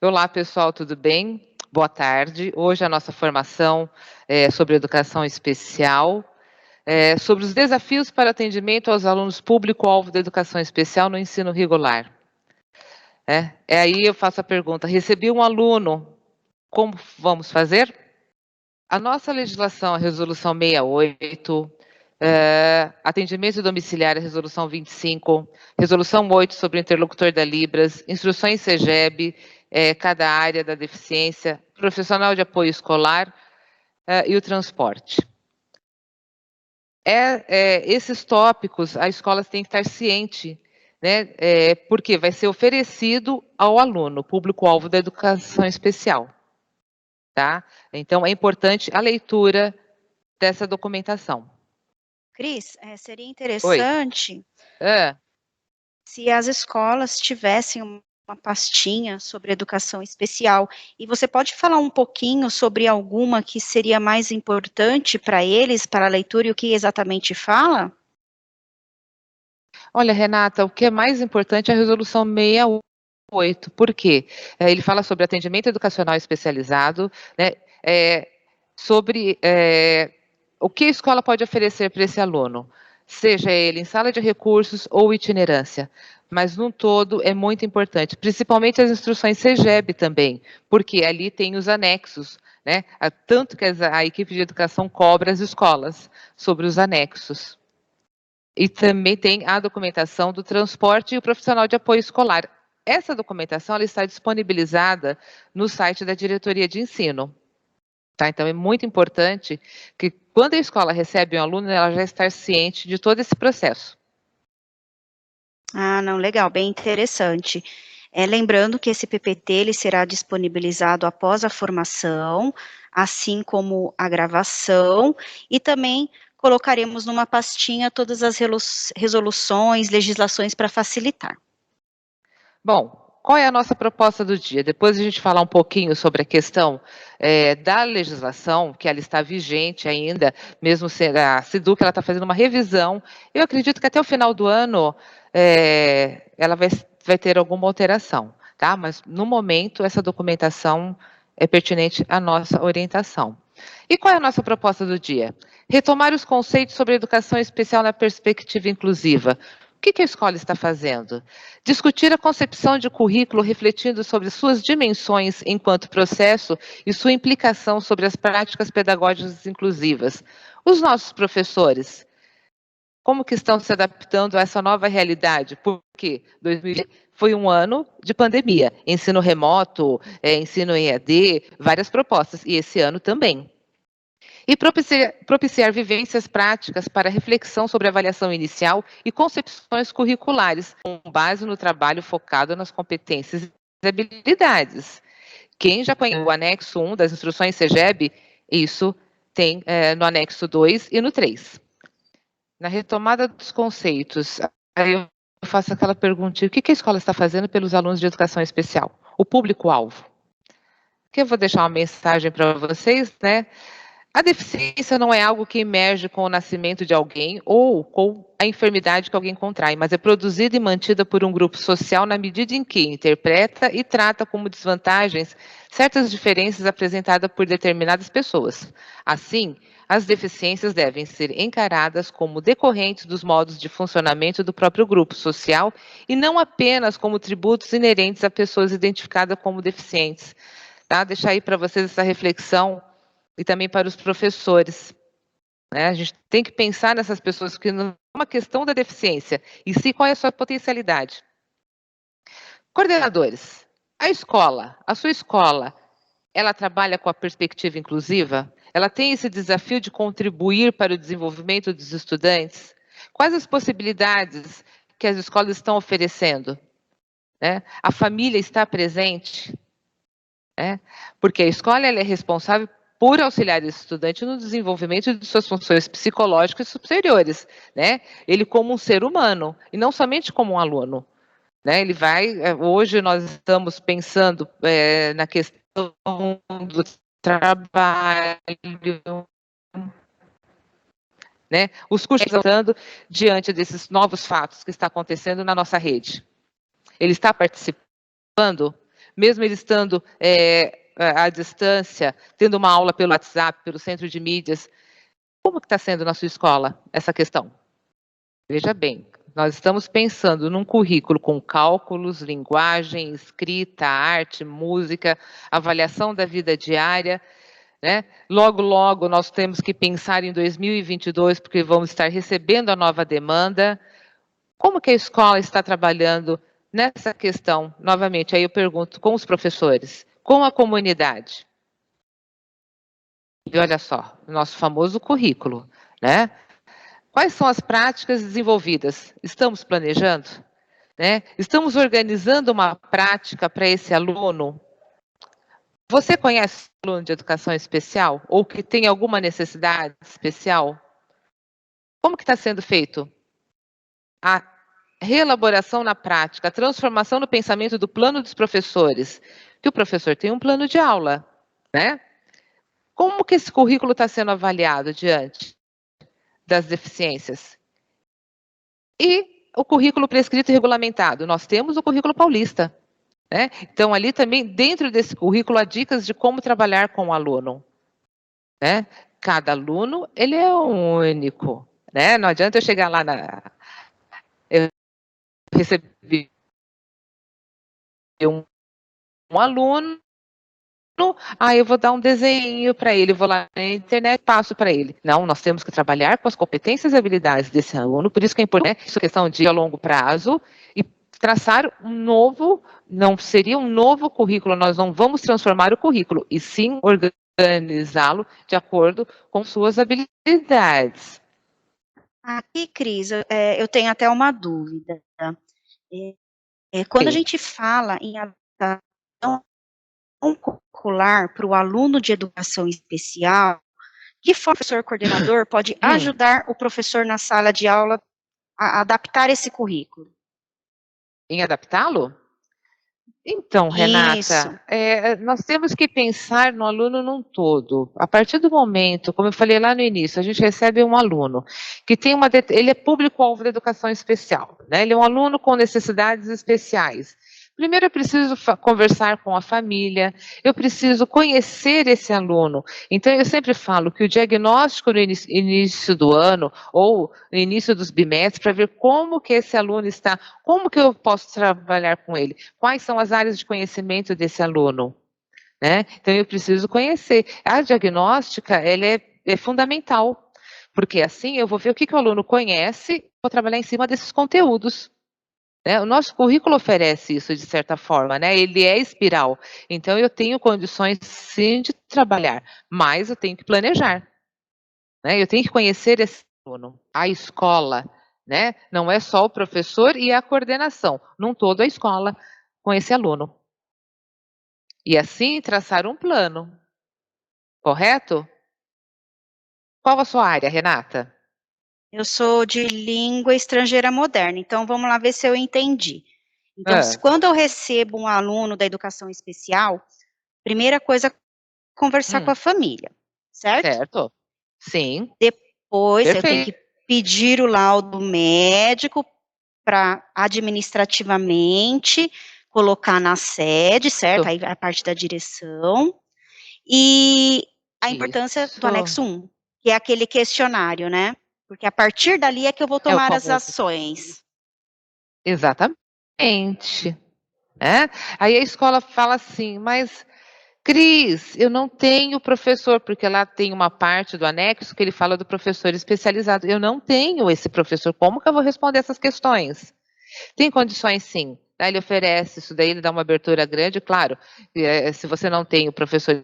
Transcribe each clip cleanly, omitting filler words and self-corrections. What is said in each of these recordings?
Olá, pessoal, tudo bem? Boa tarde. Hoje a nossa formação é sobre educação especial, sobre os desafios para atendimento aos alunos público-alvo da educação especial no ensino regular. Aí eu faço a pergunta, recebi um aluno, como vamos fazer? A nossa legislação, a resolução 68, atendimento domiciliar, a resolução 25, resolução 8 sobre o interlocutor da Libras, instruções SEGEB, cada área da deficiência, profissional de apoio escolar e o transporte. Esses tópicos, a escola tem que estar ciente, né, porque vai ser oferecido ao aluno, público-alvo da educação especial. Tá? Então, é importante a leitura dessa documentação. Cris, seria Oi. interessante se as escolas tivessem uma pastinha sobre educação especial. E você pode falar um pouquinho sobre alguma que seria mais importante para eles, para a leitura, e o que exatamente fala? Olha, Renata, o que é mais importante é a resolução 68. Por quê? Ele fala sobre atendimento educacional especializado, né, sobre o que a escola pode oferecer para esse aluno, seja ele em sala de recursos ou itinerância. Mas, num todo, é muito importante, principalmente as instruções SEGEB também, porque ali tem os anexos, né? Tanto que a equipe de educação cobra as escolas sobre os anexos. E também tem a documentação do transporte e o profissional de apoio escolar. Essa documentação ela está disponibilizada no site da Diretoria de Ensino. Tá? Então, é muito importante que, quando a escola recebe um aluno, ela já estar ciente de todo esse processo. Ah, não, legal, bem interessante. Lembrando que esse PPT ele será disponibilizado após a formação, assim como a gravação, e também colocaremos numa pastinha todas as resoluções, legislações para facilitar. Bom, qual é a nossa proposta do dia? Depois a gente falar um pouquinho sobre a questão da legislação, que ela está vigente ainda, mesmo sendo a SEDUC, ela está fazendo uma revisão. Eu acredito que até o final do ano ela vai ter alguma alteração, tá? Mas, no momento, essa documentação é pertinente à nossa orientação. E qual é a nossa proposta do dia? Retomar os conceitos sobre educação especial na perspectiva inclusiva. O que a escola está fazendo? Discutir a concepção de currículo refletindo sobre suas dimensões enquanto processo e sua implicação sobre as práticas pedagógicas inclusivas. Os nossos professores, como que estão se adaptando a essa nova realidade? Porque 2020 foi um ano de pandemia, ensino remoto, ensino EAD, várias propostas, e esse ano também. E propiciar vivências práticas para reflexão sobre avaliação inicial e concepções curriculares, com base no trabalho focado nas competências e habilidades. Quem já conhece o anexo 1 das instruções SEGEB, isso tem no anexo 2 e no 3. Na retomada dos conceitos, aí eu faço aquela perguntinha, o que a escola está fazendo pelos alunos de educação especial? O público-alvo. Que eu vou deixar uma mensagem para vocês, né? A deficiência não é algo que emerge com o nascimento de alguém ou com a enfermidade que alguém contrai, mas é produzida e mantida por um grupo social na medida em que interpreta e trata como desvantagens certas diferenças apresentadas por determinadas pessoas. Assim, as deficiências devem ser encaradas como decorrentes dos modos de funcionamento do próprio grupo social e não apenas como tributos inerentes a pessoas identificadas como deficientes. Tá? Deixar aí para vocês essa reflexão e também para os professores. Né? A gente tem que pensar nessas pessoas, porque não é uma questão da deficiência, e sim qual é a sua potencialidade. Coordenadores, a sua escola, ela trabalha com a perspectiva inclusiva? Ela tem esse desafio de contribuir para o desenvolvimento dos estudantes? Quais as possibilidades que as escolas estão oferecendo? Né? A família está presente? Porque a escola ela é responsável por auxiliar esse estudante no desenvolvimento de suas funções psicológicas superiores, né? Ele como um ser humano, e não somente como um aluno. Né? Ele vai, hoje nós estamos pensando na questão do trabalho, né? Os cursos estão dando diante desses novos fatos que está acontecendo na nossa rede. Ele está participando? mesmo ele estando à distância, tendo uma aula pelo WhatsApp, pelo centro de mídias. Como que está sendo na sua escola essa questão? Veja bem, nós estamos pensando num currículo com cálculos, linguagem, escrita, arte, música, avaliação da vida diária, né? Logo, logo, nós temos que pensar em 2022, porque vamos estar recebendo a nova demanda. Como que a escola está trabalhando nessa questão? Novamente, aí eu pergunto, com os professores, com a comunidade. E olha só, o nosso famoso currículo, né? Quais são as práticas desenvolvidas? Estamos planejando? Né? Estamos organizando uma prática para esse aluno? Você conhece aluno de educação especial? Ou que tem alguma necessidade especial? Como que está sendo feito a reelaboração na prática, a transformação no pensamento do plano dos professores? Que o professor tem um plano de aula, né? Como que esse currículo está sendo avaliado diante das deficiências? E o currículo prescrito e regulamentado. Nós temos o currículo paulista, né? Então, ali também, dentro desse currículo, há dicas de como trabalhar com o aluno, né? Cada aluno, ele é único, né? Não adianta eu chegar lá eu recebi um aluno, eu vou dar um desenho para ele, vou lá na internet e passo para ele. Não, nós temos que trabalhar com as competências e habilidades desse aluno, por isso que é importante, isso é questão de a longo prazo, e traçar um novo, não seria um novo currículo, nós não vamos transformar o currículo, e sim organizá-lo de acordo com suas habilidades. Aqui, Cris, eu tenho até uma dúvida. Quando a gente fala em adaptação curricular para o aluno de educação especial, que forma o professor coordenador pode ajudar o professor na sala de aula a adaptar esse currículo? Em adaptá-lo? Então, Renata, nós temos que pensar no aluno num todo. A partir do momento, como eu falei lá no início, a gente recebe um aluno que tem ele é público-alvo da educação especial, né? Ele é um aluno com necessidades especiais. Primeiro eu preciso conversar com a família, eu preciso conhecer esse aluno. Então eu sempre falo que o diagnóstico no início do ano ou no início dos bimestres para ver como que esse aluno está, como que eu posso trabalhar com ele, quais são as áreas de conhecimento desse aluno, né? Então eu preciso conhecer. A diagnóstica, ela é fundamental, porque assim eu vou ver o que o aluno conhece, vou trabalhar em cima desses conteúdos. Né? O nosso currículo oferece isso de certa forma, né? Ele é espiral. Então eu tenho condições sim de trabalhar, mas eu tenho que planejar. Né? Eu tenho que conhecer esse aluno. A escola, né? Não é só o professor e a coordenação, num todo a escola com esse aluno. E assim traçar um plano. Correto? Qual a sua área, Renata? Eu sou de língua estrangeira moderna, então vamos lá ver se eu entendi. Então, quando eu recebo um aluno da educação especial, primeira coisa, conversar com a família, certo? Certo. Sim. Depois eu tenho Perfeito. que pedir o laudo médico para administrativamente colocar na sede, certo? Aí a parte da direção. E a importância do anexo 1, que é aquele questionário, né? Porque a partir dali é que eu vou É o tomar as famoso. ações. Exatamente. Né? Aí a escola fala assim, mas Cris, eu não tenho professor, porque lá tem uma parte do anexo que ele fala do professor especializado. Eu não tenho esse professor, como que eu vou responder essas questões? Tem condições sim. Tá? Ele oferece isso daí, ele dá uma abertura grande, claro. Se você não tem o professor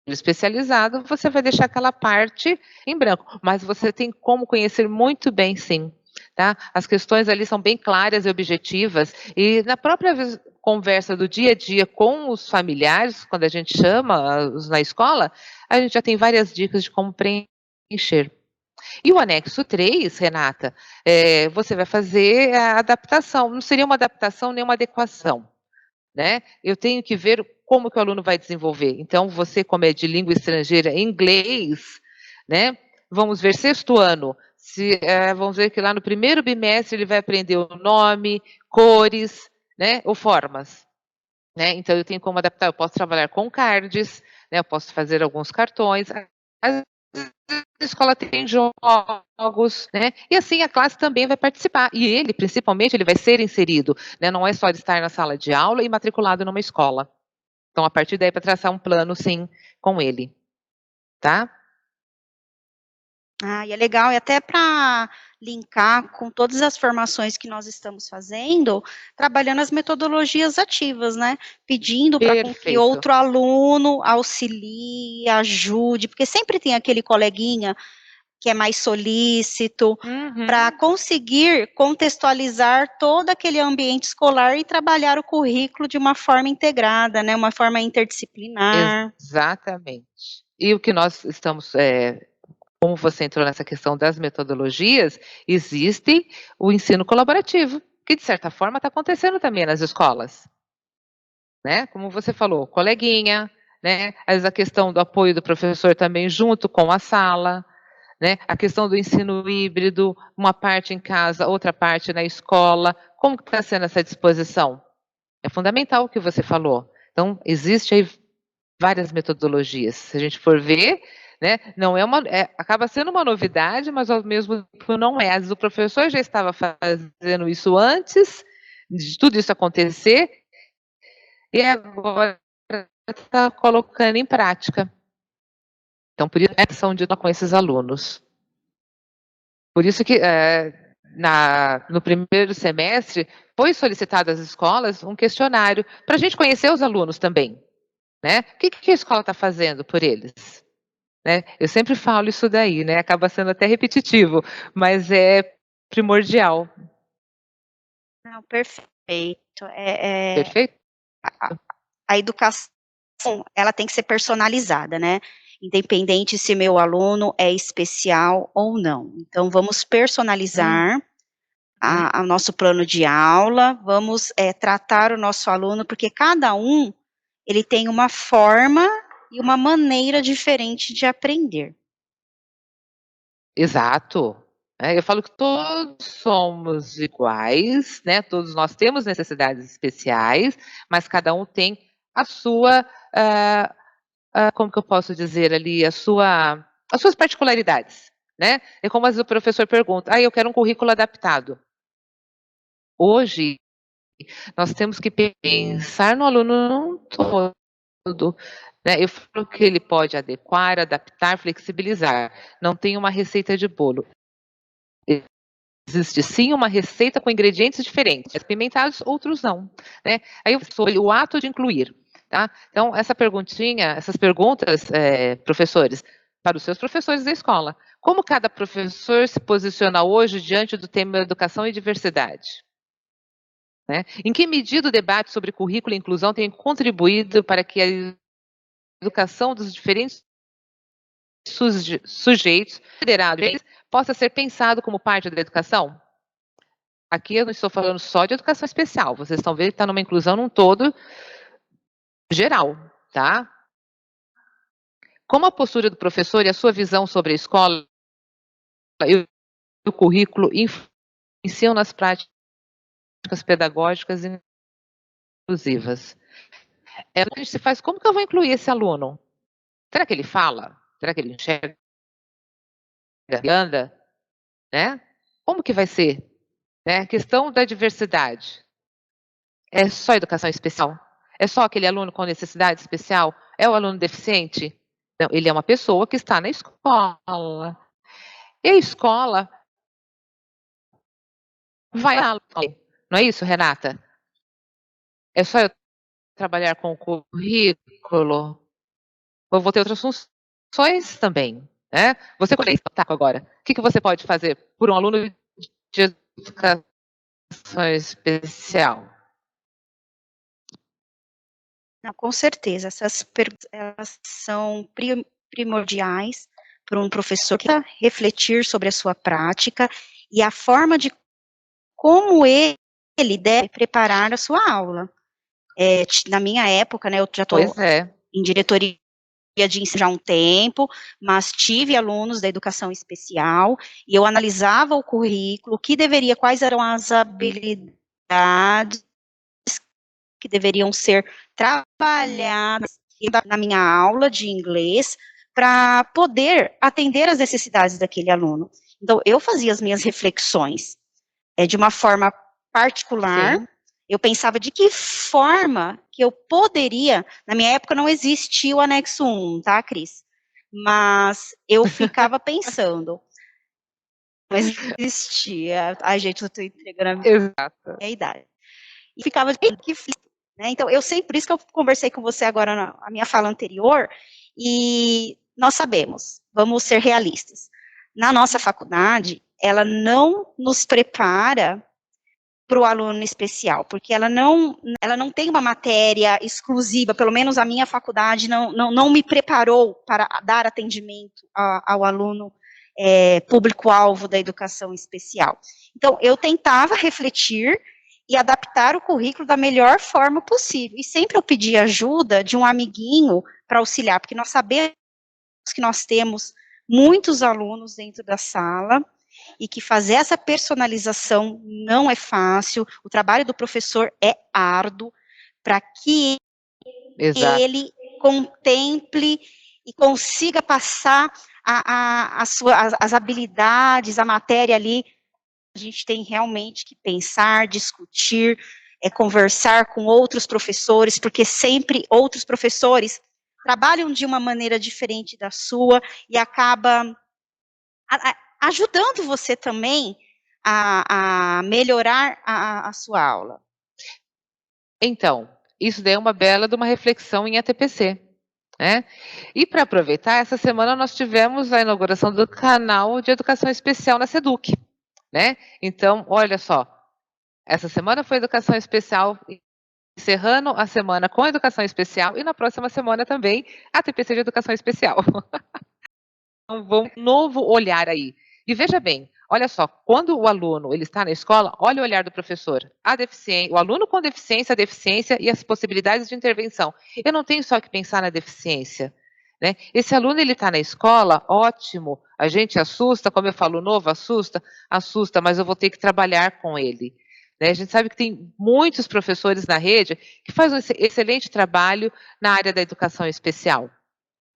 especializado, você vai deixar aquela parte em branco, mas você tem como conhecer muito bem, sim. Tá? As questões ali são bem claras e objetivas, e na própria conversa do dia a dia com os familiares, quando a gente chama na escola, a gente já tem várias dicas de como preencher. E o anexo 3, Renata, você vai fazer a adaptação, não seria uma adaptação nem uma adequação, né? Eu tenho que ver como que o aluno vai desenvolver. Então, você, como é de língua estrangeira, inglês, né? Vamos ver sexto ano, vamos ver que lá no primeiro bimestre ele vai aprender o nome, cores, né? Ou formas. né, então eu tenho como adaptar, eu posso trabalhar com cards, né, eu posso fazer alguns cartões, às vezes a escola tem jogos, né, e assim a classe também vai participar, e ele, principalmente, ele vai ser inserido, né, não é só de estar na sala de aula e matriculado numa escola. Então, a partir daí, para traçar um plano, sim, com ele, tá? Ah, e é legal, e até para linkar com todas as formações que nós estamos fazendo, trabalhando as metodologias ativas, né? Pedindo para com que Perfeito. outro aluno auxilie, ajude, porque sempre tem aquele coleguinha que é mais solícito, para Uhum. conseguir contextualizar todo aquele ambiente escolar e trabalhar o currículo de uma forma integrada, né? Uma forma interdisciplinar. Exatamente. E o que nós estamos, como você entrou nessa questão das metodologias, existe o ensino colaborativo, que de certa forma está acontecendo também nas escolas, né? Como você falou, coleguinha, né? Às vezes a questão do apoio do professor também junto com a sala, né? A questão do ensino híbrido, uma parte em casa, outra parte na escola. Como que está sendo essa disposição? É fundamental o que você falou. Então, existe aí várias metodologias. Se a gente for ver, né, não é uma, acaba sendo uma novidade, mas ao mesmo tempo não é. Às vezes o professor já estava fazendo isso antes de tudo isso acontecer e agora está colocando em prática. Então, por isso a ação de com esses alunos. Por isso que no primeiro semestre foi solicitado às escolas um questionário para a gente conhecer os alunos também, né? O que a escola está fazendo por eles? Né? Eu sempre falo isso daí, né? Acaba sendo até repetitivo, mas é primordial. Não, perfeito. Perfeito? A educação, ela tem que ser personalizada, né? Independente se meu aluno é especial ou não. Então, vamos Uhum. personalizar o nosso plano de aula, vamos tratar o nosso aluno, porque cada um, ele tem uma forma e uma maneira diferente de aprender. Exato. Eu falo que todos somos iguais, né? Todos nós temos necessidades especiais, mas cada um tem a sua, ah, como que eu posso dizer ali, as suas particularidades, né? É como às vezes o professor pergunta, eu quero um currículo adaptado. Hoje, nós temos que pensar no aluno todo, né? Eu falo que ele pode adequar, adaptar, flexibilizar. Não tem uma receita de bolo. Existe sim uma receita com ingredientes diferentes, apimentados, outros não, né? Aí sobre o ato de incluir, tá? Então essa perguntinha, essas perguntas, professores, para os seus professores da escola, como cada professor se posiciona hoje diante do tema educação e diversidade? Né? Em que medida o debate sobre currículo e inclusão tem contribuído para que a educação dos diferentes sujeitos considerados possa ser pensado como parte da educação? Aqui eu não estou falando só de educação especial, vocês estão vendo que está numa inclusão num todo geral, tá? Como a postura do professor e a sua visão sobre a escola e o currículo influenciam nas práticas pedagógicas inclusivas? A gente se faz, como que eu vou incluir esse aluno? Será que ele fala? Será que ele enxerga? Ele anda? Né? Como que vai ser? Né? A questão da diversidade. É só educação especial? É só aquele aluno com necessidade especial? É o aluno deficiente? Não, ele é uma pessoa que está na escola. E a escola vai lá. Não é isso, Renata? É só eu trabalhar com o currículo? Eu vou ter outras funções também, né? Você conecta agora. O que você pode fazer por um aluno de educação especial? Não, com certeza, essas perguntas, elas são primordiais para um professor que refletir sobre a sua prática e a forma de como ele deve preparar a sua aula. Na minha época, né, eu já estou Pois é. em diretoria de ensino já há um tempo, mas tive alunos da educação especial, e eu analisava o currículo, o que deveria, quais eram as habilidades que deveriam ser trabalhadas na minha aula de inglês para poder atender às necessidades daquele aluno. Então, eu fazia as minhas reflexões de uma forma particular. Sim. Eu pensava de que forma que eu poderia, na minha época não existia o anexo 1, tá, Cris? Mas eu ficava pensando, não existia. Ai, gente, eu tô entregando Exato. a idade. E ficava de que né? Então, eu sei, por isso que eu conversei com você agora na minha fala anterior, e nós sabemos, vamos ser realistas. Na nossa faculdade, ela não nos prepara para o aluno especial, porque ela não tem uma matéria exclusiva, pelo menos a minha faculdade não me preparou para dar atendimento ao aluno público-alvo da educação especial. Então, eu tentava refletir e adaptar o currículo da melhor forma possível, e sempre eu pedia ajuda de um amiguinho para auxiliar, porque nós sabemos que nós temos muitos alunos dentro da sala, e que fazer essa personalização não é fácil, o trabalho do professor é árduo, para que Exato. ele contemple e consiga passar as habilidades, a matéria ali. A gente tem realmente que pensar, discutir, conversar com outros professores, porque sempre outros professores trabalham de uma maneira diferente da sua, e acaba ajudando você também a melhorar a sua aula. Então, isso daí é uma bela de uma reflexão em ATPC, né? E para aproveitar, essa semana nós tivemos a inauguração do canal de educação especial na Seduc, né? Então, olha só, essa semana foi educação especial, encerrando a semana com educação especial, e na próxima semana também a TPC de educação especial. Então, um novo olhar aí. E veja bem, olha só, quando o aluno ele está na escola, olha o olhar do professor. O aluno com deficiência, a deficiência e as possibilidades de intervenção. Eu não tenho só que pensar na deficiência, né? Esse aluno ele está na escola, ótimo. A gente assusta, como eu falo, novo assusta, mas eu vou ter que trabalhar com ele. Né? A gente sabe que tem muitos professores na rede que fazem um excelente trabalho na área da educação especial.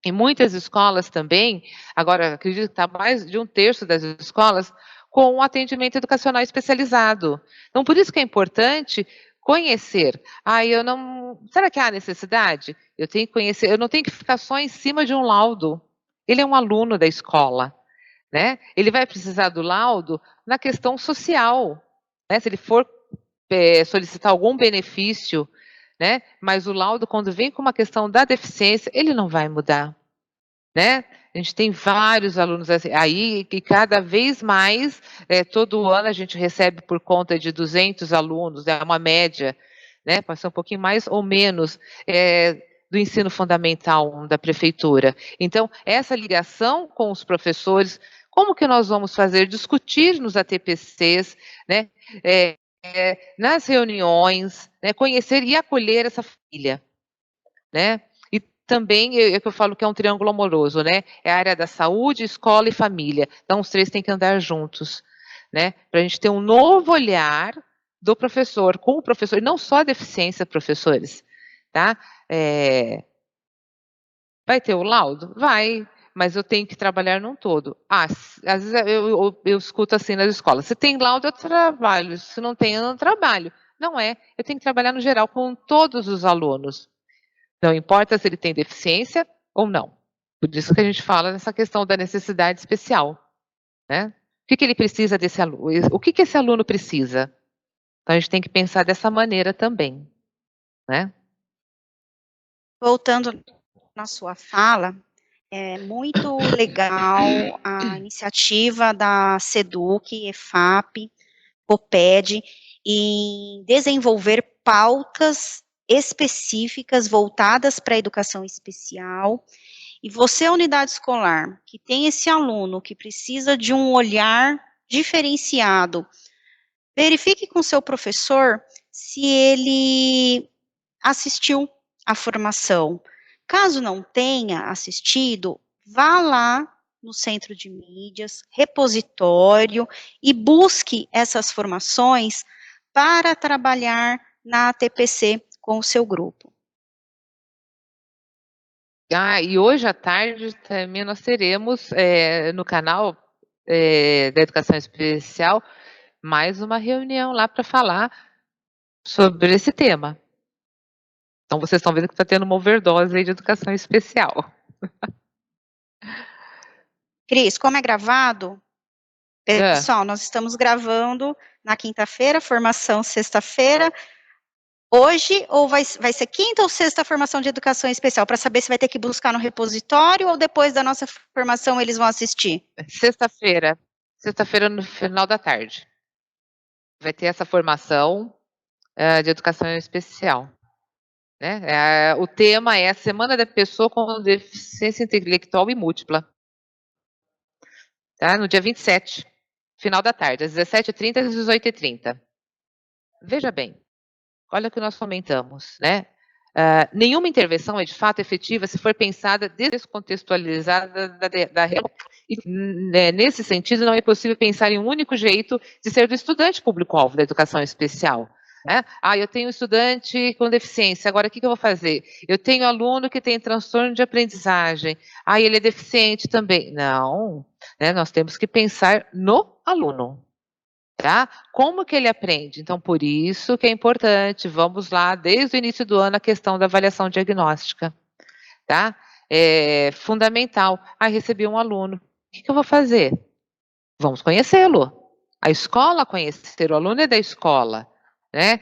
Em muitas escolas também, agora acredito que está mais de 1/3 das escolas, com um atendimento educacional especializado. Então, por isso que é importante conhecer. Será que há necessidade? Eu tenho que conhecer, eu não tenho que ficar só em cima de um laudo. Ele é um aluno da escola, né? Ele vai precisar do laudo na questão social, né? Se ele for solicitar algum benefício, né? Mas o laudo, quando vem com uma questão da deficiência, ele não vai mudar, né? A gente tem vários alunos aí, e cada vez mais, todo ano a gente recebe por conta de 200 alunos, é uma média, né? Pode ser um pouquinho mais ou menos, do ensino fundamental da prefeitura. Então, essa ligação com os professores, como que nós vamos fazer? Discutir nos ATPCs, né? Nas reuniões, né? Conhecer e acolher essa família, né? E também é que eu falo que é um triângulo amoroso, né? É a área da saúde, escola e família. Então, os três têm que andar juntos, né? Para a gente ter um novo olhar do professor, com o professor, e não só a deficiência, professores, tá? Vai ter o laudo? Vai, mas eu tenho que trabalhar num todo. Às vezes eu escuto assim nas escolas, se tem laudo eu trabalho, se não tem eu não trabalho. Não é, eu tenho que trabalhar no geral com todos os alunos. Não importa se ele tem deficiência ou não. Por isso que a gente fala nessa questão da necessidade especial, né? O que ele precisa desse aluno? O que esse aluno precisa? Então a gente tem que pensar dessa maneira também, né? Voltando na sua fala, é muito legal a iniciativa da SEDUC, EFAP, COPED, em desenvolver pautas específicas voltadas para a educação especial. E você, unidade escolar, que tem esse aluno que precisa de um olhar diferenciado, verifique com seu professor se ele assistiu à formação. Caso não tenha assistido, vá lá no centro de mídias, repositório, e busque essas formações para trabalhar na ATPC com o seu grupo. E hoje à tarde também nós teremos no canal da Educação Especial mais uma reunião lá para falar sobre esse tema. Então vocês estão vendo que está tendo uma overdose aí de educação especial. Cris, como é gravado, pessoal, nós estamos gravando na quinta-feira, formação sexta-feira. Hoje, ou vai ser quinta ou sexta formação de educação especial, para saber se vai ter que buscar no repositório ou depois da nossa formação eles vão assistir? Sexta-feira no final da tarde. Vai ter essa formação de educação especial. Né? O tema é a Semana da Pessoa com Deficiência Intelectual e Múltipla. Tá? No dia 27, final da tarde, às 17h30 às 18h30. Veja bem, olha o que nós comentamos, né? Nenhuma intervenção é de fato efetiva se for pensada descontextualizada da realidade. E, nesse sentido, não é possível pensar em um único jeito de ser do estudante público-alvo da educação especial. Né? Eu tenho um estudante com deficiência, agora o que eu vou fazer? Eu tenho aluno que tem transtorno de aprendizagem, ele é deficiente também. Não, né? Nós temos que pensar no aluno. Tá? Como que ele aprende? Então, por isso que é importante, vamos lá, desde o início do ano, a questão da avaliação diagnóstica, tá? É fundamental. Recebi um aluno, o que eu vou fazer? Vamos conhecê-lo. A escola conhecer, o aluno é da escola, né?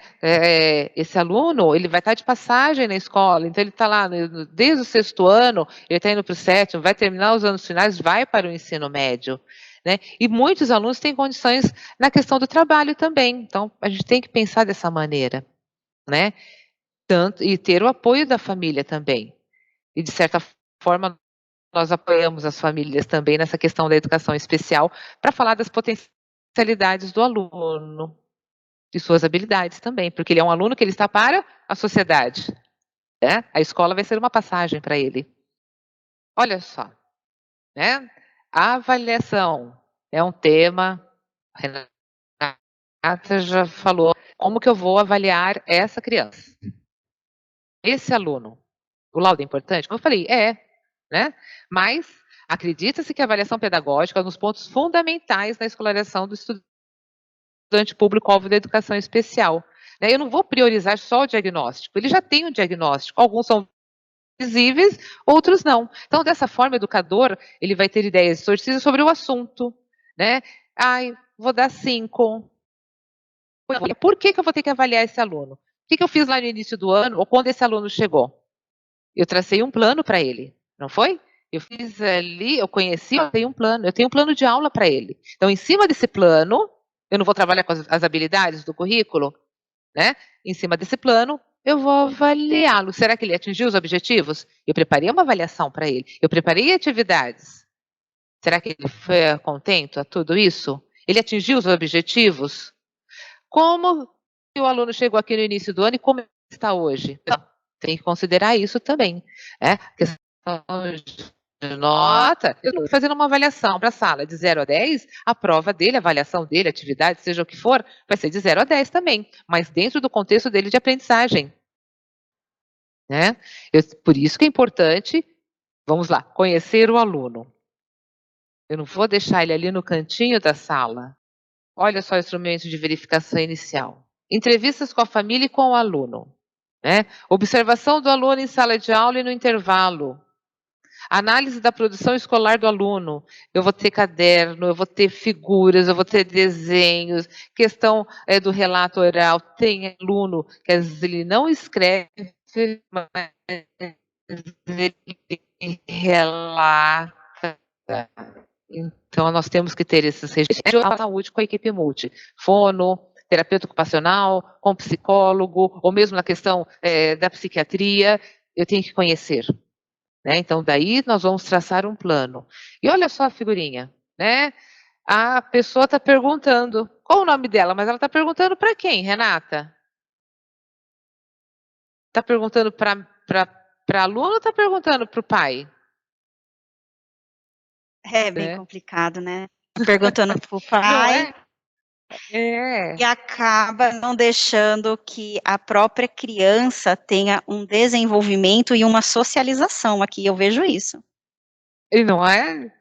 Esse aluno, ele vai estar de passagem na escola, então ele está lá desde o 6º ano, ele está indo para o 7º, vai terminar os anos finais, vai para o ensino médio. Né? E muitos alunos têm condições na questão do trabalho também, então a gente tem que pensar dessa maneira, né? E ter o apoio da família também. E de certa forma nós apoiamos as famílias também nessa questão da educação especial para falar das potencialidades do aluno, de suas habilidades também, porque ele é um aluno que ele está para a sociedade, né? A escola vai ser uma passagem para ele. Olha só, né? A avaliação é um tema, a Renata já falou, como que eu vou avaliar essa criança? Esse aluno, o laudo é importante? Como eu falei, né? Mas acredita-se que a avaliação pedagógica é um dos pontos fundamentais na escolarização do estudante público-alvo da educação especial. Né? Eu não vou priorizar só o diagnóstico, ele já tem um diagnóstico, alguns são visíveis, outros não. Então, dessa forma, o educador, ele vai ter ideias distorcidas sobre o assunto, né? Vou dar 5. Por que eu vou ter que avaliar esse aluno? O que eu fiz lá no início do ano, ou quando esse aluno chegou? Eu tracei um plano para ele, não foi? Eu fiz ali, eu conheci, eu tenho um plano, eu tenho um plano de aula para ele. Então, em cima desse plano, eu não vou trabalhar com as habilidades do currículo, né? Em cima desse plano, eu vou avaliá-lo. Será que ele atingiu os objetivos? Eu preparei uma avaliação para ele. Eu preparei atividades. Será que ele foi contento a tudo isso? Ele atingiu os objetivos? Como o aluno chegou aqui no início do ano e como ele está hoje? Tem que considerar isso também. Questão de nota, eu estou fazendo uma avaliação para a sala de 0 a 10, a prova dele, a avaliação dele, a atividade, seja o que for, vai ser de 0 a 10 também, mas dentro do contexto dele de aprendizagem. Né? Por isso que é importante, vamos lá, conhecer o aluno. Eu não vou deixar ele ali no cantinho da sala. Olha só o instrumento de verificação inicial. Entrevistas com a família e com o aluno. Né? Observação do aluno em sala de aula e no intervalo. Análise da produção escolar do aluno. Eu vou ter caderno, eu vou ter figuras, eu vou ter desenhos. Questão do relato oral. Tem aluno que às vezes ele não escreve, mas ele relata. Então, nós temos que ter esses registros de saúde com a equipe multi. Fono, terapeuta ocupacional, com psicólogo, ou mesmo na questão da psiquiatria, eu tenho que conhecer. Né? Então, daí nós vamos traçar um plano. E olha só a figurinha, né? A pessoa está perguntando, qual o nome dela? Mas ela está perguntando para quem, Renata? Está perguntando para aluno ou está perguntando para o pai? É bem complicado, né? Perguntando para o pai. Não é? É. E acaba não deixando que a própria criança tenha um desenvolvimento e uma socialização, aqui eu vejo isso. E não é,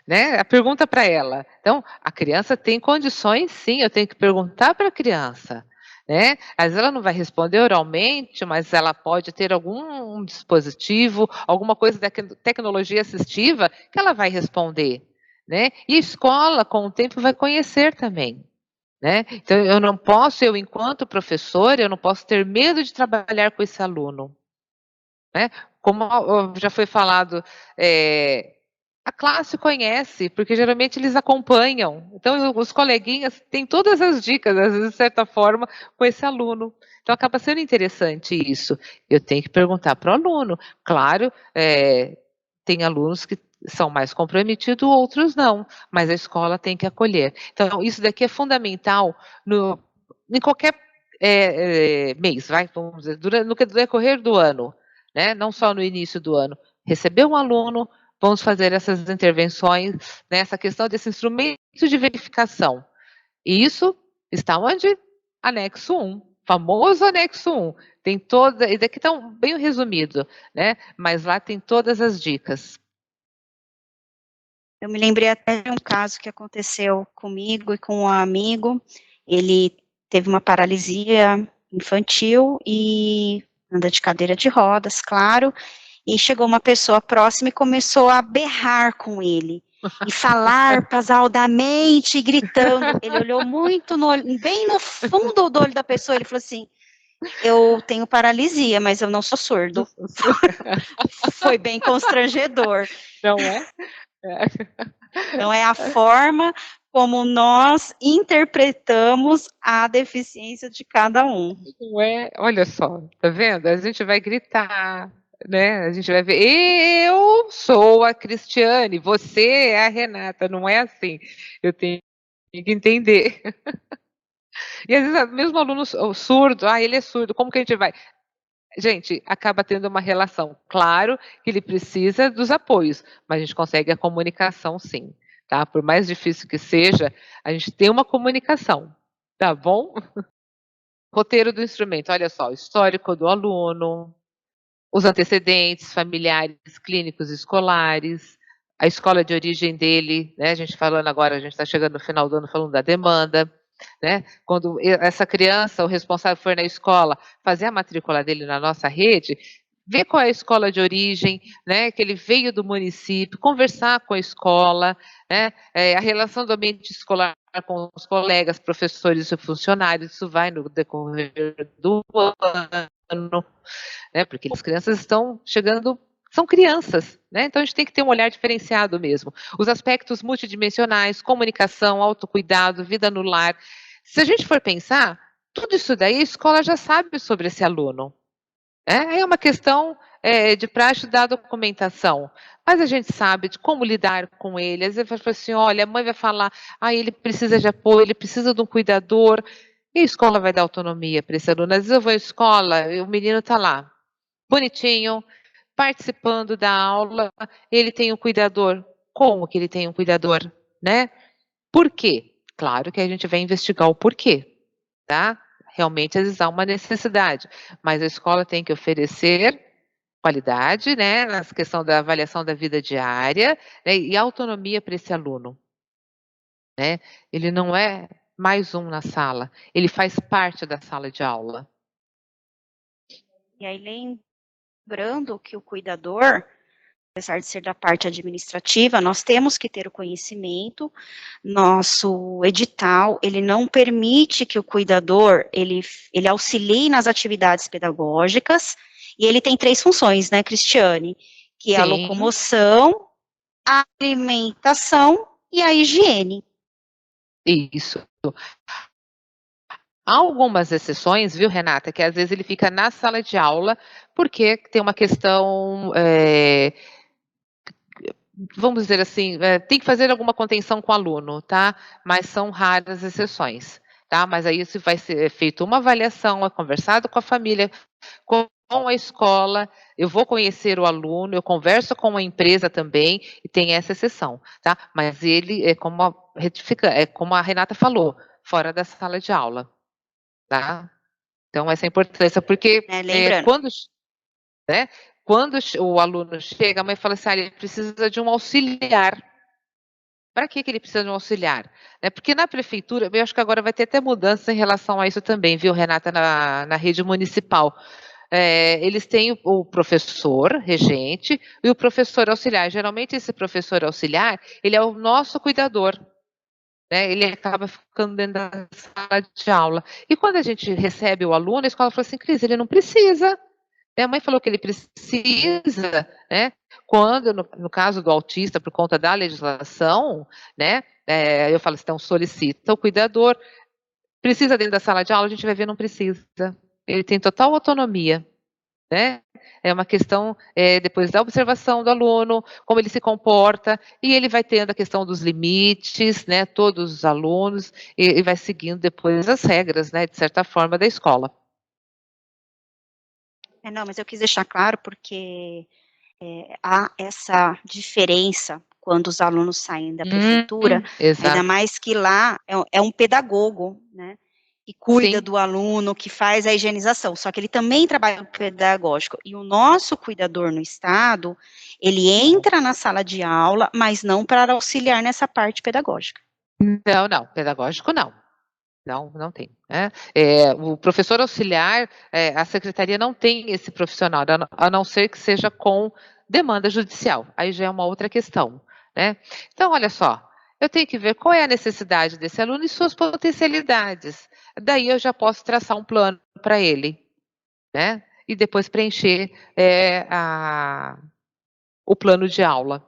né, a pergunta para ela. Então, a criança tem condições sim, eu tenho que perguntar para a criança, né. Às vezes ela não vai responder oralmente, mas ela pode ter algum dispositivo, alguma coisa da tecnologia assistiva que ela vai responder, né. E a escola, com o tempo, vai conhecer também, né. Então eu enquanto professora, eu não posso ter medo de trabalhar com esse aluno, né. Como já foi falado, a classe conhece, porque geralmente eles acompanham. Então, os coleguinhas têm todas as dicas, às vezes, de certa forma, com esse aluno. Então, acaba sendo interessante isso. Eu tenho que perguntar para o aluno. Claro, tem alunos que são mais comprometidos, outros não, mas a escola tem que acolher. Então, isso daqui é fundamental em qualquer mês, vamos dizer, no decorrer do ano, né? Não só no início do ano. Receber um aluno, vamos fazer essas intervenções, né, essa questão desse instrumento de verificação. E isso está onde? Anexo 1, famoso anexo 1. Tem toda, e daqui está bem resumido, né? Mas lá tem todas as dicas. Eu me lembrei até de um caso que aconteceu comigo e com um amigo. Ele teve uma paralisia infantil e anda de cadeira de rodas, claro, e chegou uma pessoa próxima e começou a berrar com ele, e falar pasaldamente, gritando. Ele olhou muito bem no fundo do olho da pessoa, ele falou assim: eu tenho paralisia, mas eu não sou surdo. Foi bem constrangedor. Não é? É. Então, é a forma como nós interpretamos a deficiência de cada um. Não é? Olha só, tá vendo? A gente vai gritar, né? A gente vai ver, eu sou a Cristiane, você é a Renata, não é assim. Eu tenho que entender. E às vezes mesmo aluno surdo, ele é surdo, como que a gente vai? Gente, acaba tendo uma relação. Claro que ele precisa dos apoios, mas a gente consegue a comunicação sim, tá? Por mais difícil que seja, a gente tem uma comunicação, tá bom? Roteiro do instrumento, olha só, o histórico do aluno, os antecedentes familiares, clínicos, escolares, a escola de origem dele, né? A gente falando agora, a gente está chegando no final do ano falando da demanda, né? Quando essa criança, o responsável for na escola, fazer a matrícula dele na nossa rede, ver qual é a escola de origem, né? Que ele veio do município, conversar com a escola, né? A relação do ambiente escolar com os colegas, professores e funcionários, isso vai no decorrer do ano, né? Porque as crianças estão chegando, são crianças, né? Então a gente tem que ter um olhar diferenciado mesmo. Os aspectos multidimensionais, comunicação, autocuidado, vida no lar. Se a gente for pensar, tudo isso daí a escola já sabe sobre esse aluno. É uma questão de praxe da documentação, mas a gente sabe de como lidar com ele. Às vezes vai falar assim, olha, a mãe vai falar, ele precisa de apoio, ele precisa de um cuidador, e a escola vai dar autonomia para esse aluno. Às vezes eu vou à escola e o menino está lá, bonitinho, participando da aula, ele tem um cuidador. Como que ele tem um cuidador, né? Por quê? Claro que a gente vai investigar o porquê, tá? Realmente, às vezes há uma necessidade, mas a escola tem que oferecer qualidade, né, na questão da avaliação da vida diária, né, e autonomia para esse aluno, né? Ele não é mais um na sala, ele faz parte da sala de aula. E aí, lembrando que o cuidador, apesar de ser da parte administrativa, nós temos que ter o conhecimento. Nosso edital, ele não permite que o cuidador, ele auxilie nas atividades pedagógicas, e ele tem 3 funções, né, Cristiane? Que é a Sim, locomoção, a alimentação e a higiene. isso. Há algumas exceções, viu, Renata, que às vezes ele fica na sala de aula, porque tem uma questão, vamos dizer assim, tem que fazer alguma contenção com o aluno, tá? Mas são raras exceções, tá? Mas aí isso vai ser feito uma avaliação, é conversado com a família, com a escola, eu vou conhecer o aluno, eu converso com a empresa também, e tem essa exceção, tá? Mas ele, é como a Renata falou, fora da sala de aula, tá? Então, essa é a importância, porque Lembrando. quando o aluno chega, a mãe fala assim, ele precisa de um auxiliar. Para que ele precisa de um auxiliar? Porque na prefeitura, eu acho que agora vai ter até mudança em relação a isso também, viu, Renata, na rede municipal. Eles têm o professor regente e o professor auxiliar. Geralmente, esse professor auxiliar, ele é o nosso cuidador. Ele acaba ficando dentro da sala de aula. E quando a gente recebe o aluno, a escola fala assim, Cris, ele não precisa. A mãe falou que ele precisa, quando, no caso do autista, por conta da legislação, eu falo assim, então solicita o cuidador. Precisa dentro da sala de aula, a gente vai ver, não precisa. Ele tem total autonomia. É uma questão, depois da observação do aluno, como ele se comporta, e ele vai tendo a questão dos limites, todos os alunos, e vai seguindo depois as regras, de certa forma, da escola. Não, mas eu quis deixar claro porque há essa diferença quando os alunos saem da prefeitura, ainda mais que lá é um pedagogo, que cuida Sim. do aluno, que faz a higienização, só que ele também trabalha no pedagógico, e o nosso cuidador no estado, ele entra na sala de aula, mas não para auxiliar nessa parte pedagógica. Não, pedagógico não. Não tem. O professor auxiliar, a secretaria não tem esse profissional, a não ser que seja com demanda judicial. Aí já é uma outra questão. Então, olha só, eu tenho que ver qual é a necessidade desse aluno e suas potencialidades. Daí eu já posso traçar um plano para ele, e depois preencher o plano de aula,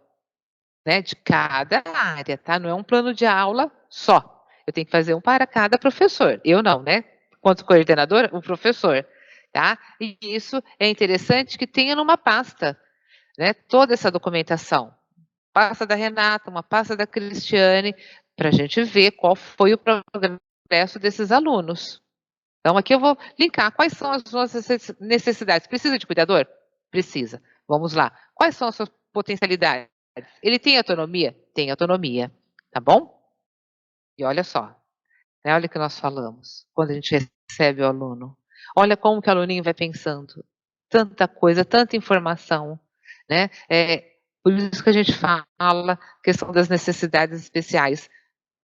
de cada área, tá? Não é um plano de aula só. Eu tenho que fazer um para cada professor. Eu não, Quanto coordenadora, o professor, tá? E isso é interessante que tenha numa pasta, toda essa documentação. Pasta da Renata, uma pasta da Cristiane, para a gente ver qual foi o progresso desses alunos. Então, aqui eu vou linkar quais são as nossas necessidades. Precisa de cuidador? Precisa. Vamos lá. Quais são as suas potencialidades? Ele tem autonomia? Tem autonomia. Tá bom? E olha só. Olha o que nós falamos. Quando a gente recebe o aluno. Olha como que o aluninho vai pensando. Tanta coisa, tanta informação. Por isso que a gente fala questão das necessidades especiais.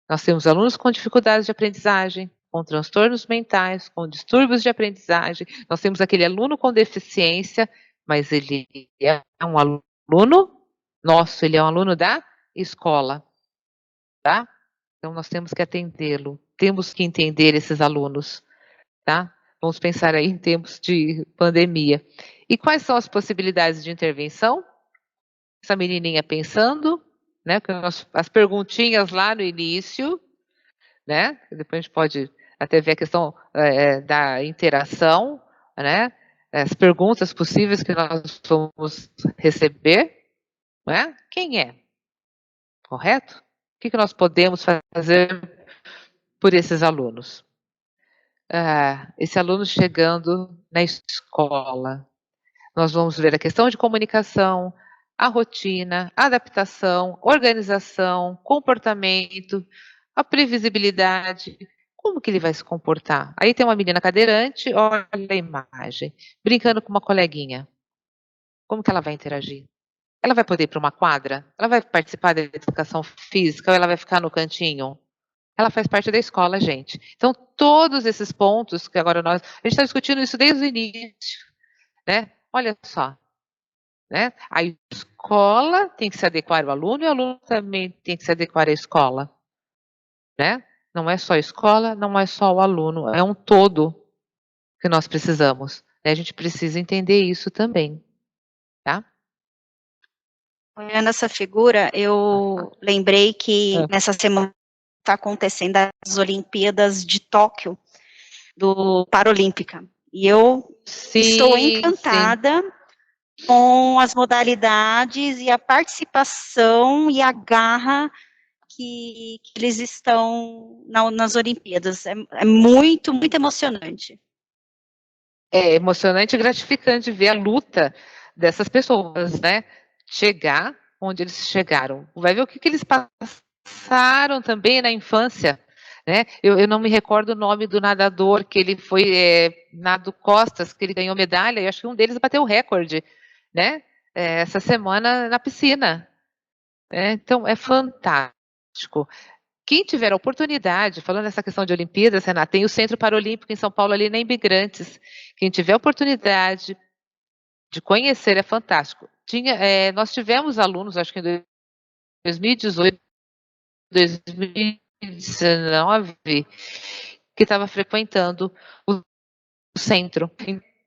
Nós temos alunos com dificuldades de aprendizagem, com transtornos mentais, com distúrbios de aprendizagem. Nós temos aquele aluno com deficiência, mas ele é um aluno nosso, ele é um aluno da escola, tá? Então, nós temos que atendê-lo, temos que entender esses alunos, tá? Vamos pensar aí em tempos de pandemia. E quais são as possibilidades de intervenção? Essa menininha pensando, as perguntinhas lá no início, depois a gente pode até ver a questão da interação, as perguntas possíveis que nós vamos receber, Quem é? Correto? O que nós podemos fazer por esses alunos? Esse aluno chegando na escola, nós vamos ver a questão de comunicação, a rotina, a adaptação, organização, comportamento, a previsibilidade, como que ele vai se comportar? Aí tem uma menina cadeirante, olha a imagem, brincando com uma coleguinha. Como que ela vai interagir? Ela vai poder ir para uma quadra? Ela vai participar da educação física ou ela vai ficar no cantinho? Ela faz parte da escola, gente. Então, todos esses pontos que agora a gente está discutindo isso desde o início, Olha só, a escola tem que se adequar ao aluno e o aluno também tem que se adequar à escola, Não é só a escola, não é só o aluno, é um todo que nós precisamos. A gente precisa entender isso também, tá? Olhando essa figura, eu lembrei que nessa semana está acontecendo as Olimpíadas de Tóquio, do Paralímpica, e eu estou encantada com as modalidades e a participação e a garra que eles estão nas Olimpíadas. É muito, muito emocionante. É emocionante e gratificante ver a luta dessas pessoas, Chegar onde eles chegaram. Vai ver o que eles passaram também na infância, né? Eu não me recordo o nome do nadador que ele foi nado costas, que ele ganhou medalha, e acho que um deles bateu o recorde, né? Essa semana na piscina. Então, é fantástico. Quem tiver a oportunidade, falando nessa questão de Olimpíadas, Renata, tem o Centro Paralímpico em São Paulo, ali na Imigrantes. Quem tiver a oportunidade de conhecer, é fantástico. Nós tivemos alunos, acho que em 2018, 2019, que estava frequentando o centro.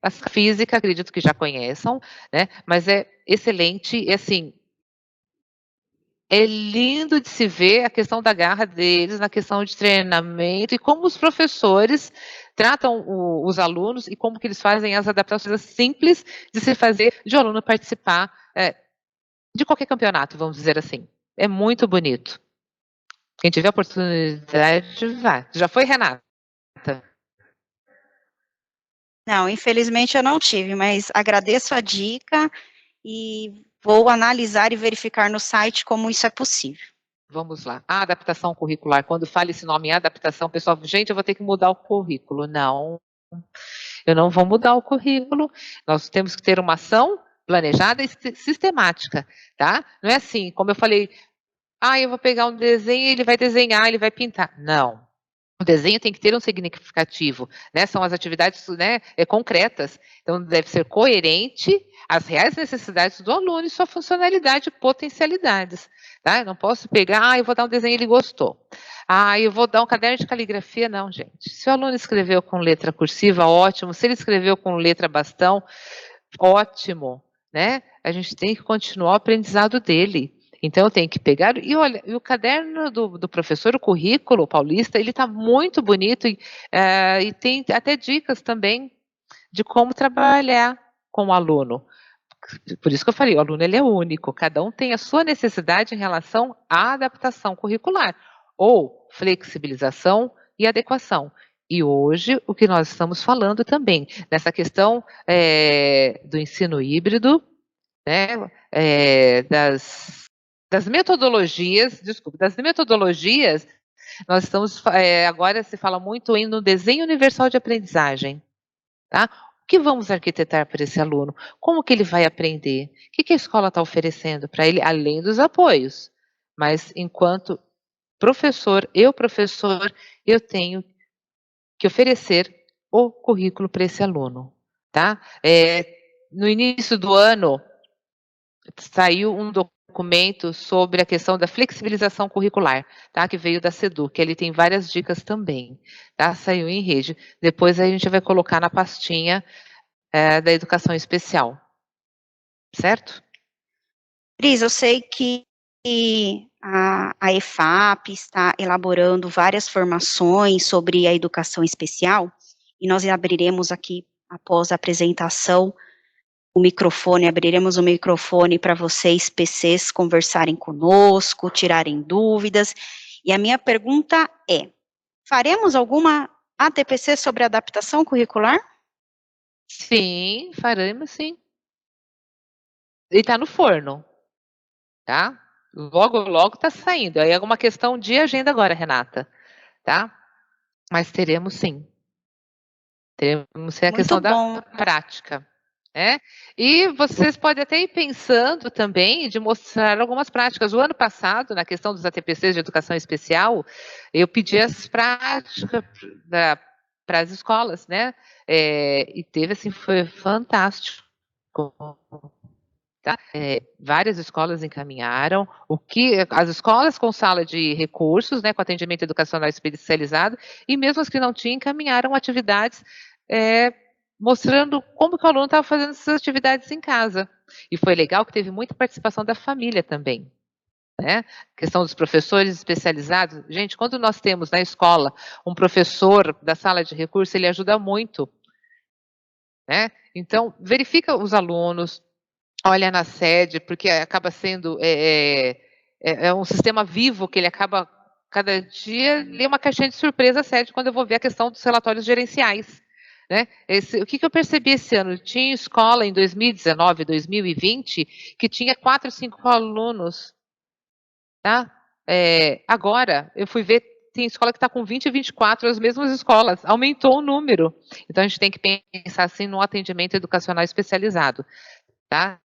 A física, acredito que já conheçam, né? Mas é excelente, e assim, é lindo de se ver a questão da garra deles, na questão de treinamento e como os professores tratam os alunos e como que eles fazem as adaptações simples de se fazer, de o aluno participar de qualquer campeonato, vamos dizer assim. É muito bonito. Quem tiver oportunidade, vai. Já foi, Renata? Não, infelizmente eu não tive, mas agradeço a dica e vou analisar e verificar no site como isso é possível. Vamos lá. A adaptação curricular. Quando fala esse nome adaptação, pessoal, gente, eu vou ter que mudar o currículo. Não, eu não vou mudar o currículo. Nós temos que ter uma ação planejada e sistemática, tá? Não é assim, como eu falei, eu vou pegar um desenho e ele vai desenhar, ele vai pintar. Não. O desenho tem que ter um significativo, né? São as atividades, né, concretas. Então, deve ser coerente às reais necessidades do aluno e sua funcionalidade e potencialidades. Tá? Eu não posso pegar, eu vou dar um desenho e ele gostou. Eu vou dar um caderno de caligrafia. Não, gente. Se o aluno escreveu com letra cursiva, ótimo. Se ele escreveu com letra bastão, ótimo. Né? A gente tem que continuar o aprendizado dele. Então, eu tenho que pegar, e olha, o caderno do professor, o currículo paulista, ele está muito bonito, e tem até dicas também de como trabalhar com o aluno. Por isso que eu falei, o aluno ele é único, cada um tem a sua necessidade em relação à adaptação curricular, ou flexibilização e adequação. E hoje, o que nós estamos falando também, nessa questão do ensino híbrido, né, das metodologias, nós estamos, agora se fala muito no desenho universal de aprendizagem, tá? O que vamos arquitetar para esse aluno? Como que ele vai aprender? O que a escola está oferecendo para ele, além dos apoios? Mas, enquanto professor, eu tenho que oferecer o currículo para esse aluno, tá? No início do ano, saiu um documento sobre a questão da flexibilização curricular, tá? Que veio da SEDUC, ele tem várias dicas também, tá? Saiu em rede. Depois a gente vai colocar na pastinha da educação especial, certo? Cris, eu sei que a EFAP está elaborando várias formações sobre a educação especial, e nós abriremos aqui, após a apresentação, abriremos o microfone para vocês, PCs, conversarem conosco, tirarem dúvidas, e a minha pergunta é, faremos alguma ATPC sobre adaptação curricular? Sim, faremos sim. E está no forno, tá? Logo, logo está saindo. Aí é uma questão de agenda agora, Renata, tá? Mas teremos sim. Teremos sim a questão da prática. E vocês podem até ir pensando também de mostrar algumas práticas. O ano passado, na questão dos ATPCs de educação especial, eu pedi as práticas para as escolas, né? E teve, assim, foi fantástico. Tá? Várias escolas encaminharam, as escolas com sala de recursos, né, com atendimento educacional especializado, e mesmo as que não tinham, encaminharam atividades mostrando como que o aluno estava fazendo essas atividades em casa. E foi legal que teve muita participação da família também. Né? Questão dos professores especializados. Gente, quando nós temos na escola um professor da sala de recursos, ele ajuda muito. Né? Então, verifica os alunos, olha na sede, porque acaba sendo um sistema vivo que ele acaba, cada dia, lê uma caixinha de surpresa a sede quando eu vou ver a questão dos relatórios gerenciais. Né? O que eu percebi esse ano? Tinha escola em 2019, 2020, que tinha 4, 5 alunos. Tá? Agora, eu fui ver, tem escola que está com 20 e 24, as mesmas escolas, aumentou o número. Então, a gente tem que pensar, assim, no atendimento educacional especializado, tá?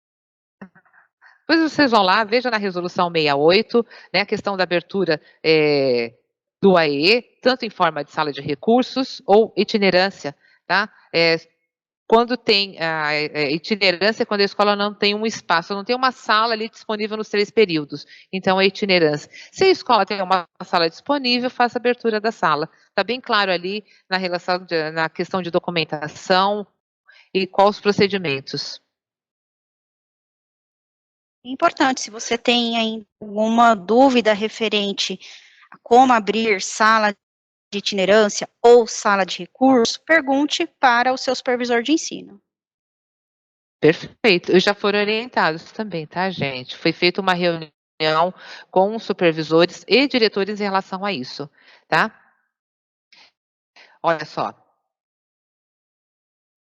Depois vocês vão lá, veja na resolução 68, né, a questão da abertura do AE, tanto em forma de sala de recursos ou itinerância, tá? Quando tem a itinerância, quando a escola não tem um espaço, não tem uma sala ali disponível nos 3 períodos. Então, é itinerância. Se a escola tem uma sala disponível, faça a abertura da sala. Está bem claro ali na questão de documentação e quais os procedimentos. Importante, se você tem ainda alguma dúvida referente a como abrir sala de itinerância ou sala de recurso, pergunte para o seu supervisor de ensino. Perfeito. E já foram orientados também, tá, gente? Foi feita uma reunião com os supervisores e diretores em relação a isso, tá? Olha só.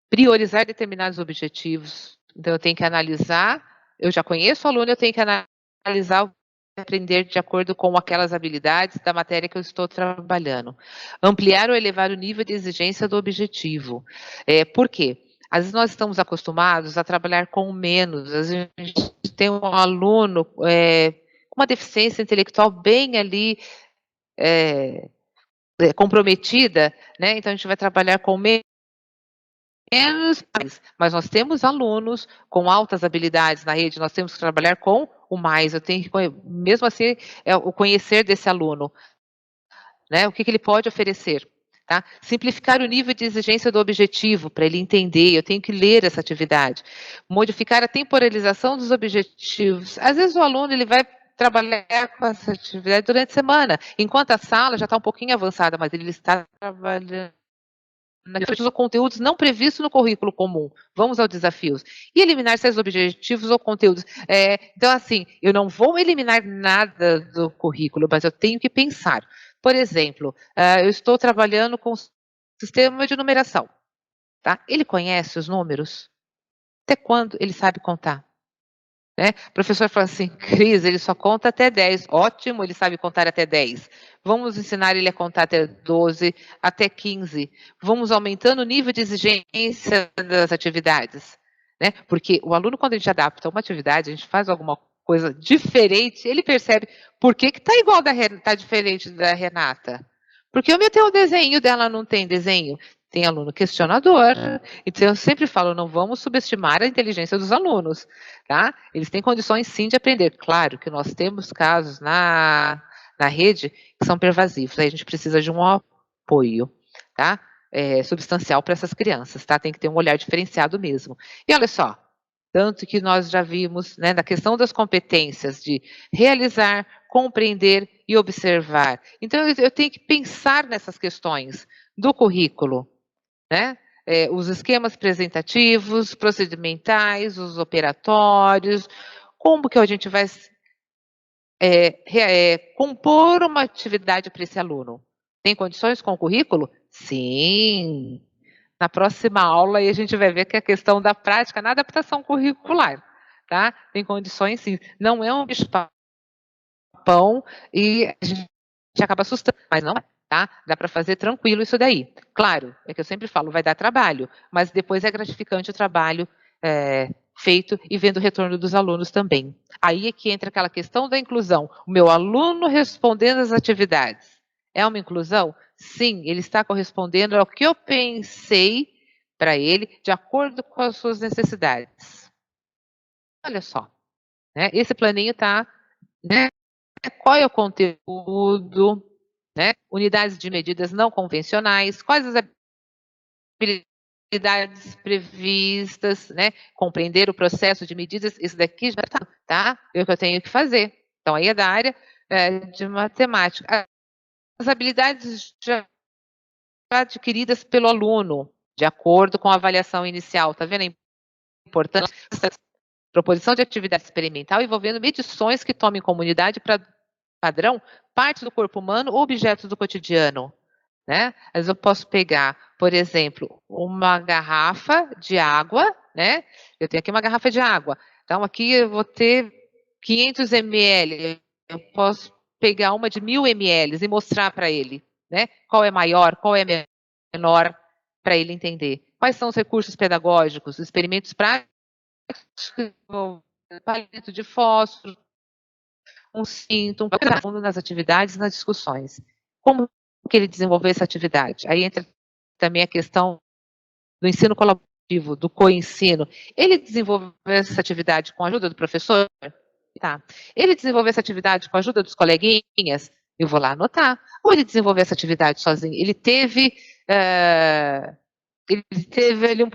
Priorizar determinados objetivos. Então, eu tenho que analisar, eu já conheço o aluno, eu tenho que analisar o que aprender de acordo com aquelas habilidades da matéria que eu estou trabalhando. Ampliar ou elevar o nível de exigência do objetivo. Por quê? Às vezes nós estamos acostumados a trabalhar com menos, às vezes a gente tem um aluno com uma deficiência intelectual bem ali comprometida, né? Então a gente vai trabalhar com menos, mas nós temos alunos com altas habilidades na rede, nós temos que trabalhar com o mais, eu tenho que, mesmo assim, o conhecer desse aluno, né? O que ele pode oferecer. Tá? Simplificar o nível de exigência do objetivo, para ele entender, eu tenho que ler essa atividade. Modificar a temporalização dos objetivos. Às vezes o aluno ele vai trabalhar com essa atividade durante a semana, enquanto a sala já está um pouquinho avançada, mas ele está trabalhando os conteúdos não previstos no currículo comum. Vamos aos desafios. E eliminar esses objetivos ou conteúdos. Então, assim, eu não vou eliminar nada do currículo, mas eu tenho que pensar. Por exemplo, eu estou trabalhando com sistema de numeração. Tá? Ele conhece os números? Até quando ele sabe contar? Né? O professor fala assim, Cris, ele só conta até 10. Ótimo, ele sabe contar até 10. Vamos ensinar ele a contar até 12, até 15. Vamos aumentando o nível de exigência das atividades. Né? Porque o aluno, quando a gente adapta uma atividade, a gente faz alguma coisa diferente, ele percebe por que está igual está diferente da Renata. Porque o meu tem um desenho, dela não tem desenho. Tem aluno questionador. Então, eu sempre falo, não vamos subestimar a inteligência dos alunos, tá? Eles têm condições, sim, de aprender. Claro que nós temos casos na rede que são pervasivos. Aí a gente precisa de um apoio, tá? Substancial para essas crianças, tá? Tem que ter um olhar diferenciado mesmo. E olha só, tanto que nós já vimos, né, na questão das competências de realizar, compreender e observar. Então, eu tenho que pensar nessas questões do currículo, né? Os esquemas apresentativos, procedimentais, os operatórios, como que a gente vai compor uma atividade para esse aluno. Tem condições com o currículo? Sim. Na próxima aula aí a gente vai ver que a questão da prática na adaptação curricular, tá? Tem condições sim. Não é um bicho-papão e a gente acaba assustando, mas não é. Tá? Dá para fazer tranquilo isso daí. Claro, é que eu sempre falo, vai dar trabalho, mas depois é gratificante o trabalho feito e vendo o retorno dos alunos também. Aí é que entra aquela questão da inclusão. O meu aluno respondendo às atividades. É uma inclusão? Sim, ele está correspondendo ao que eu pensei para ele, de acordo com as suas necessidades. Olha só, né? Esse planinho está, né? Qual é o conteúdo? Né? Unidades de medidas não convencionais, quais as habilidades previstas, né? Compreender o processo de medidas, isso daqui já está, tá? É o que eu tenho que fazer. Então, aí é da área de matemática. As habilidades já adquiridas pelo aluno, de acordo com a avaliação inicial, tá vendo a importância? Proposição de atividade experimental envolvendo medições que tomem como unidade para padrão partes do corpo humano ou objetos do cotidiano, né? Às vezes eu posso pegar, por exemplo, uma garrafa de água, né? Eu tenho aqui uma garrafa de água. Então, aqui eu vou ter 500 ml. Eu posso pegar uma de 1000 ml e mostrar para ele, né? Qual é maior, qual é menor, para ele entender. Quais são os recursos pedagógicos, experimentos práticos, palito de fósforo, um cinto, um fundo nas atividades, nas discussões. Como que ele desenvolveu essa atividade? Aí entra também a questão do ensino colaborativo, do co-ensino. Ele desenvolveu essa atividade com a ajuda do professor? Tá. Ele desenvolveu essa atividade com a ajuda dos coleguinhas? Eu vou lá anotar. Ou ele desenvolveu essa atividade sozinho? Ele teve ali um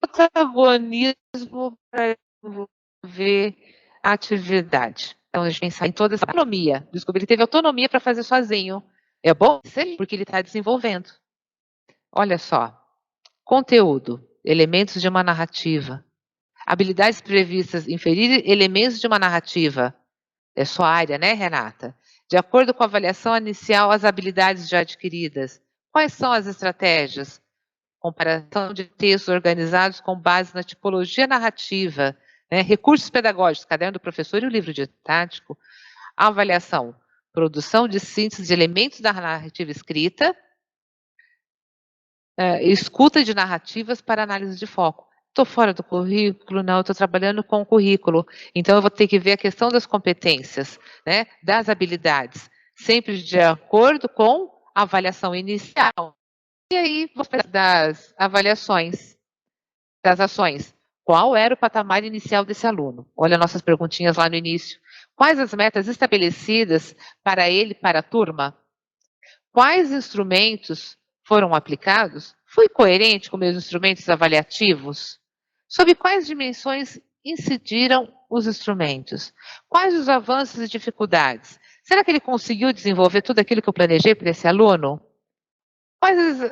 protagonismo para desenvolver a atividade. Então, a gente pensa em toda essa autonomia. Descobrir que ele teve autonomia para fazer sozinho. É bom? Porque ele está desenvolvendo. Olha só. Conteúdo. Elementos de uma narrativa. Habilidades previstas, inferir elementos de uma narrativa. É sua área, né, Renata? De acordo com a avaliação inicial, as habilidades já adquiridas. Quais são as estratégias? Comparação de textos organizados com base na tipologia narrativa, né? Recursos pedagógicos, caderno do professor e o livro didático. Avaliação, produção de síntese de elementos da narrativa escrita, escuta de narrativas para análise de foco. Estou fora do currículo? Não, estou trabalhando com o currículo. Então, eu vou ter que ver a questão das competências, né, das habilidades, sempre de acordo com a avaliação inicial. E aí, vou falar das avaliações, das ações. Qual era o patamar inicial desse aluno? Olha nossas perguntinhas lá no início. Quais as metas estabelecidas para ele, para a turma? Quais instrumentos foram aplicados? Fui coerente com meus instrumentos avaliativos? Sobre quais dimensões incidiram os instrumentos? Quais os avanços e dificuldades? Será que ele conseguiu desenvolver tudo aquilo que eu planejei para esse aluno? Quais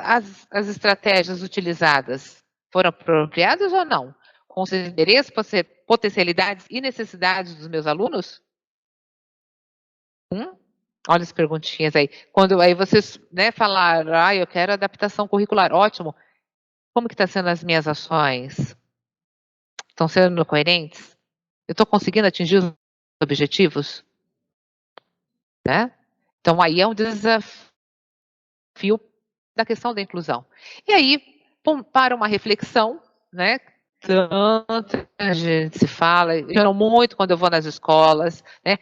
as estratégias utilizadas? Foram apropriadas ou não? Considerei as potencialidades e necessidades dos meus alunos? Olha as perguntinhas aí. Quando aí vocês, né, falaram, eu quero adaptação curricular, ótimo. Como que está sendo as minhas ações? Estão sendo coerentes? Eu estou conseguindo atingir os objetivos? Né? Então, aí é um desafio da questão da inclusão. E aí, para uma reflexão, né? Tanto a gente se fala, eu muito quando eu vou nas escolas, né?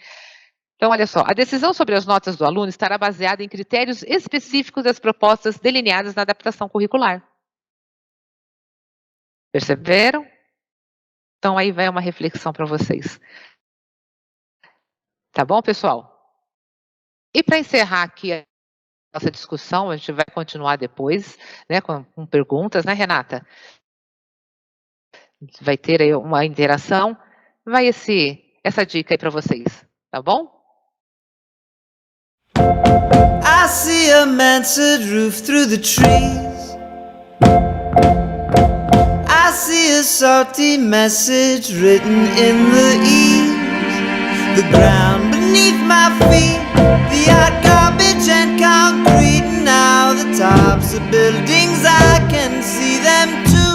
Então, olha só, a decisão sobre as notas do aluno estará baseada em critérios específicos das propostas delineadas na adaptação curricular. Perceberam? Então, aí vai uma reflexão para vocês. Tá bom, pessoal? E para encerrar aqui a nossa discussão, a gente vai continuar depois, né, com perguntas, né, Renata? Vai ter aí uma interação. Vai essa dica aí para vocês, tá bom? I see a mansard roof through the trees. I see a salty message written in the eaves. The ground beneath my feet, the hot garbage and concrete. Now the tops of buildings, I can see them too.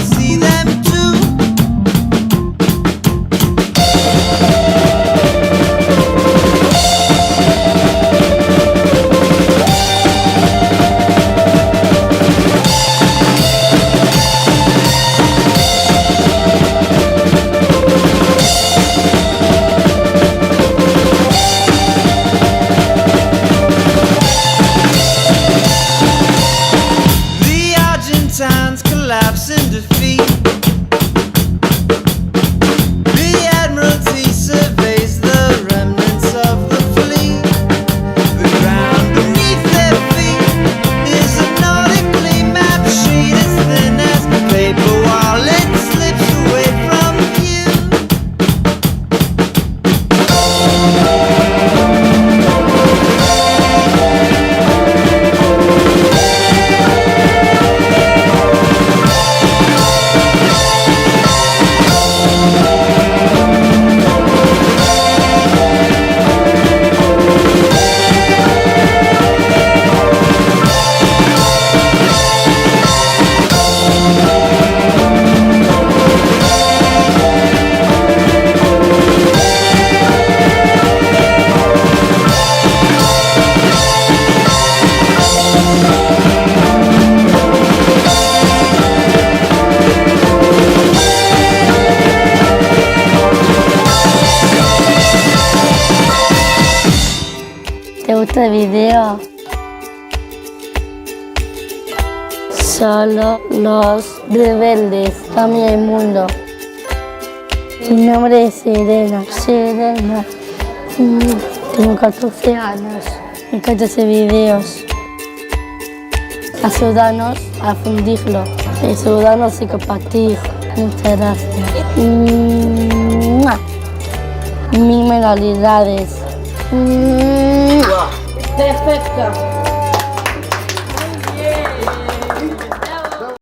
See that ¿Te gusta el video? Solo los rebeldes cambian el mundo. Mi nombre es Serena. Serena. Tengo 14 años. Me encanta hacer videos. Ayúdanos a fundirlo. Ayúdanos a compartir. Muchas gracias. Mil modalidades. Perfecto.